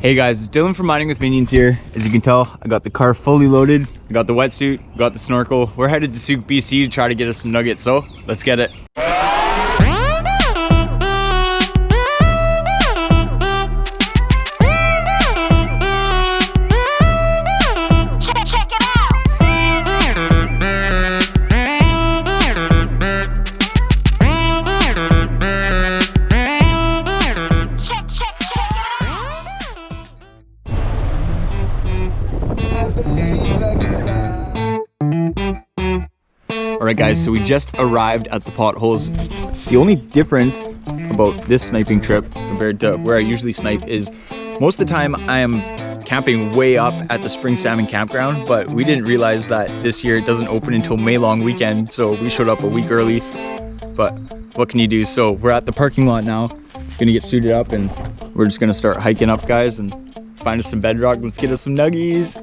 Hey guys, it's Dylan from Mining with Minions here. As you can tell, I got the car fully loaded. I got the wetsuit, got the snorkel. We're headed to Sooke, BC to try to get us some nuggets, so let's get it. Alright guys, so we just arrived at the potholes. The only difference about this sniping trip compared to where I usually snipe is most of the time I am camping way up at the spring salmon campground, but we didn't realize that this year it doesn't open until May long weekend, so we showed up a week early. But what can you do? So we're at the parking lot now, gonna get suited up and we're just gonna start hiking up, guys, and let's find us some bedrock. Let's get us some nuggies.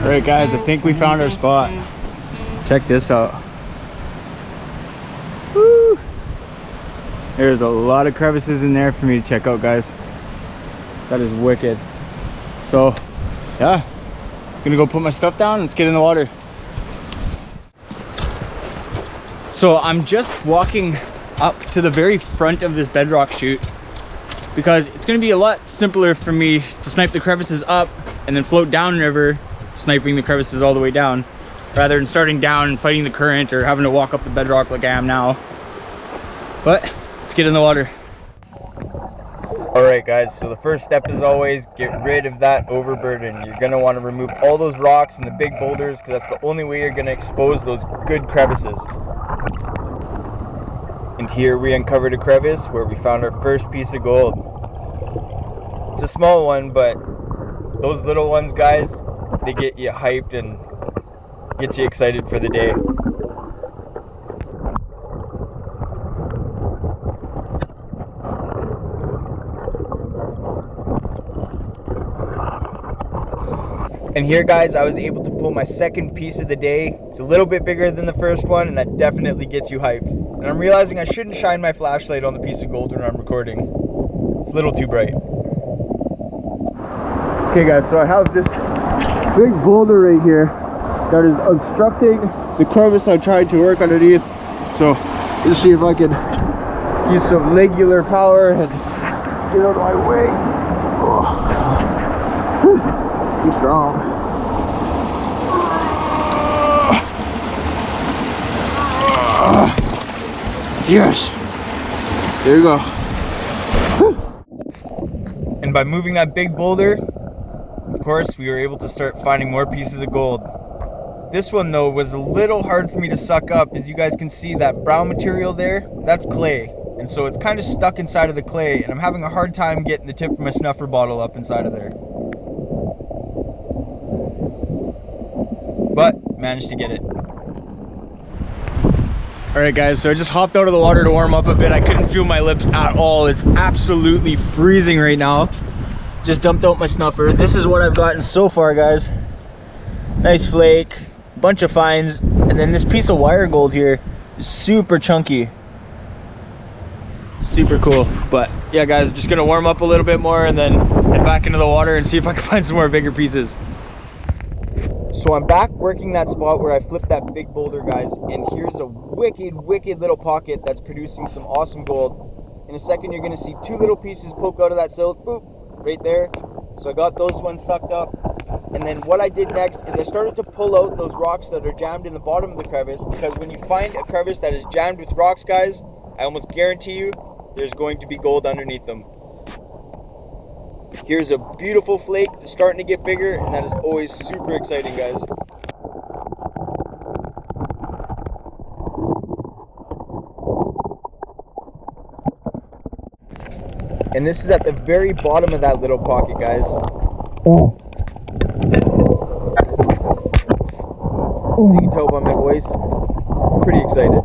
Alright guys, I think we found our spot. Check this out. Woo! There's a lot of crevices in there for me to check out, guys. That is wicked. So, yeah, gonna go put my stuff down and let's get in the water. So I'm just walking up to the very front of this bedrock chute because it's gonna be a lot simpler for me to snipe the crevices up and then float downriver, sniping the crevices all the way down, rather than starting down and fighting the current or having to walk up the bedrock like I am now. But let's get in the water. Alright guys, so the first step is always get rid of that overburden. You're going to want to remove all those rocks and the big boulders because that's the only way you're going to expose those good crevices. And here we uncovered a crevice where we found our first piece of gold. It's a small one, but those little ones, guys, they get you hyped and get you excited for the day. And here, guys, I was able to pull my second piece of the day. It's a little bit bigger than the first one, and that definitely gets you hyped. And I'm realizing I shouldn't shine my flashlight on the piece of gold when I'm recording. It's a little too bright. Okay guys, so I have this big boulder right here that is obstructing the crevice I tried to work underneath. So let's see if I can use some legular power and get out of my way. Oh. Too strong. Yes. There you go. And by moving that big boulder, of course, we were able to start finding more pieces of gold. This one, though, was a little hard for me to suck up. As you guys can see, that brown material there, that's clay. And so it's kind of stuck inside of the clay, and I'm having a hard time getting the tip of my snuffer bottle up inside of there. But, managed to get it. Alright guys, so I just hopped out of the water to warm up a bit. I couldn't feel my lips at all. It's absolutely freezing right now. Just dumped out my snuffer. This is what I've gotten so far, guys. Nice flake, bunch of fines, and then this piece of wire gold here is super chunky. Super cool. But yeah guys, just gonna warm up a little bit more and then head back into the water and see if I can find some more bigger pieces. So I'm back working that spot where I flipped that big boulder, guys, and here's a wicked little pocket that's producing some awesome gold. In a second you're gonna see two little pieces poke out of that silt, boop, right there. So I got those ones sucked up, and then what I did next is I started to pull out those rocks that are jammed in the bottom of the crevice, because when you find a crevice that is jammed with rocks, guys, I almost guarantee you there's going to be gold underneath them. Here's a beautiful flake that's starting to get bigger, and that is always super exciting, guys. And this is at the very bottom of that little pocket, guys. Oh. As you can tell by my voice, I'm pretty excited.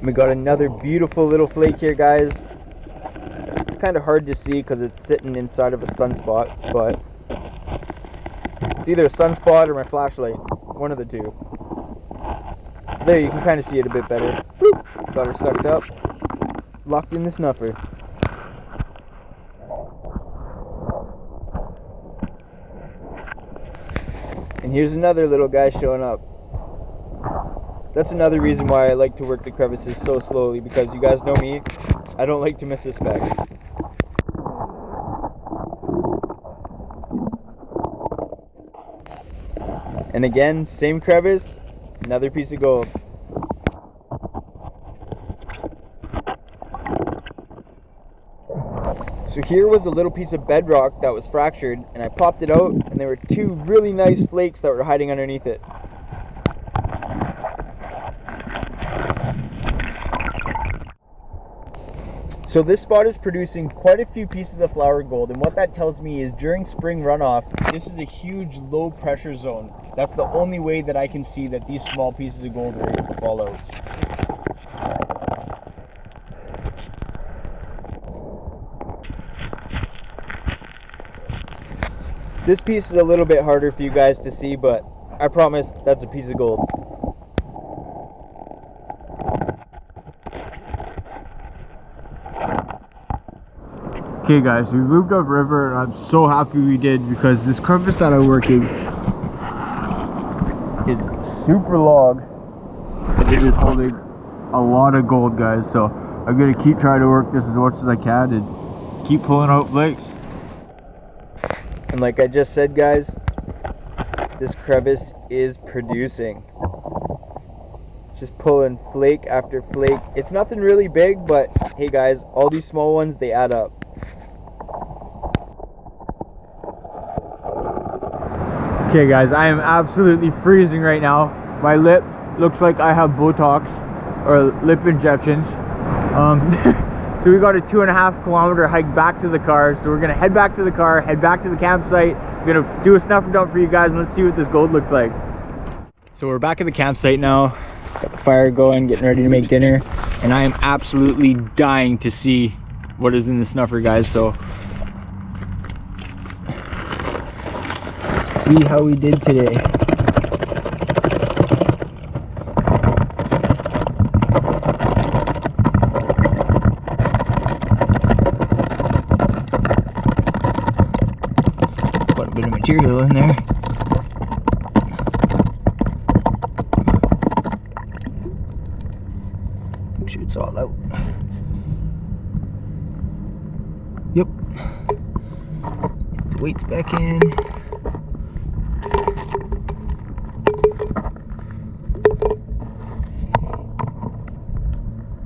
We got another beautiful little flake here, guys. It's kind of hard to see because it's sitting inside of a sunspot, but it's either a sunspot or my flashlight, one of the two. There, you can kind of see it a bit better. Boop. Got her sucked up, locked in the snuffer. And here's another little guy showing up. That's another reason why I like to work the crevices so slowly, because you guys know me, I don't like to miss a speck. And again, same crevice, another piece of gold. So here was a little piece of bedrock that was fractured, and I popped it out, and there were two really nice flakes that were hiding underneath it. So this spot is producing quite a few pieces of flour gold, and what that tells me is during spring runoff, this is a huge low pressure zone. That's the only way that I can see that these small pieces of gold are able to fall out. This piece is a little bit harder for you guys to see, but I promise that's a piece of gold. Okay guys, we moved upriver and I'm so happy we did, because this crevice that I'm working is super long and it is holding a lot of gold, guys. So I'm gonna keep trying to work this as much as I can and keep pulling out flakes. And like I just said, guys, this crevice is producing. Just pulling flake after flake. It's nothing really big, but hey guys, all these small ones, they add up. Okay guys, I am absolutely freezing right now. My lip looks like I have Botox or lip injections. So we got a 2.5 kilometer hike back to the car. So we're gonna head back to the car, head back to the campsite. We're gonna do a snuffer dump for you guys and let's see what this gold looks like. So we're back at the campsite now. Got the fire going, getting ready to make dinner. And I am absolutely dying to see what is in the snuffer, guys. So see how we did today. Quite a bit of material in there. Make sure it's all out. Yep. The weight's back in.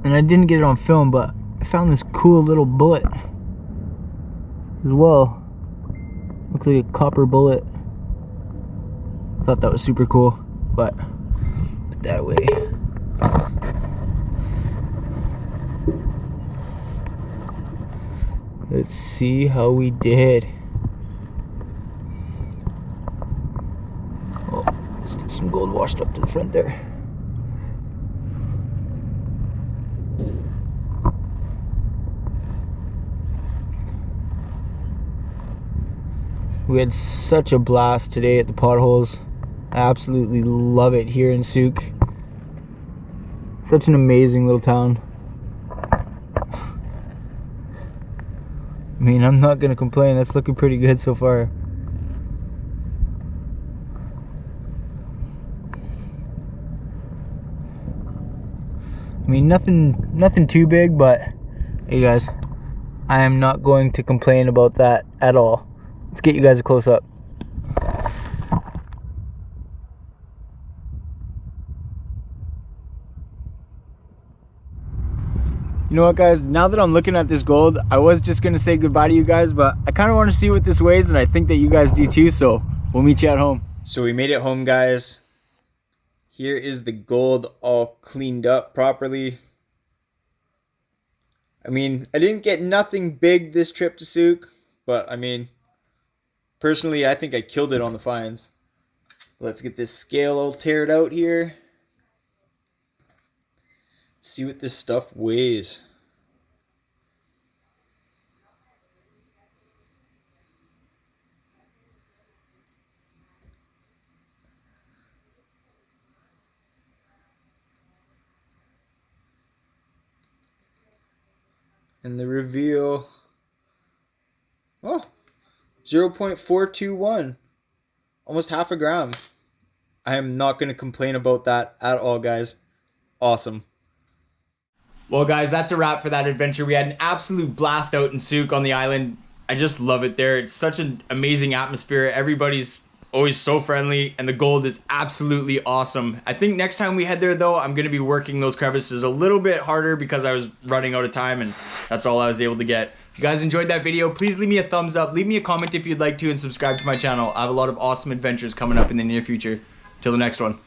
And I didn't get it on film, but I found this cool little bullet as well. Looks like a copper bullet. Thought that was super cool, but put that away. Let's see how we did. Oh, still some gold washed up to the front there. We had such a blast today at the potholes. I absolutely love it here in Sooke. Such an amazing little town. I mean, I'm not gonna complain. That's looking pretty good so far. I mean, nothing too big, but hey guys, I am not going to complain about that at all. Let's get you guys a close up. You know what, guys, now that I'm looking at this gold, I was just gonna say goodbye to you guys, but I kind of want to see what this weighs, and I think that you guys do too, so we'll meet you at home. So we made it home, guys. Here is the gold all cleaned up properly. I mean, I didn't get nothing big this trip to Sooke, but I mean, personally, I think I killed it on the fines. Let's get this scale all teared out here. See what this stuff weighs. And the reveal, oh, 0.421, almost half a gram. I am not going to complain about that at all, guys. Awesome. Well, guys, that's a wrap for that adventure. We had an absolute blast out in Sooke on the island. I just love it there. It's such an amazing atmosphere. Everybody's always so friendly, and the gold is absolutely awesome. I think next time we head there, though, I'm going to be working those crevices a little bit harder because I was running out of time, and that's all I was able to get. If you guys enjoyed that video, please leave me a thumbs up. Leave me a comment if you'd like to, and subscribe to my channel. I have a lot of awesome adventures coming up in the near future. Till the next one.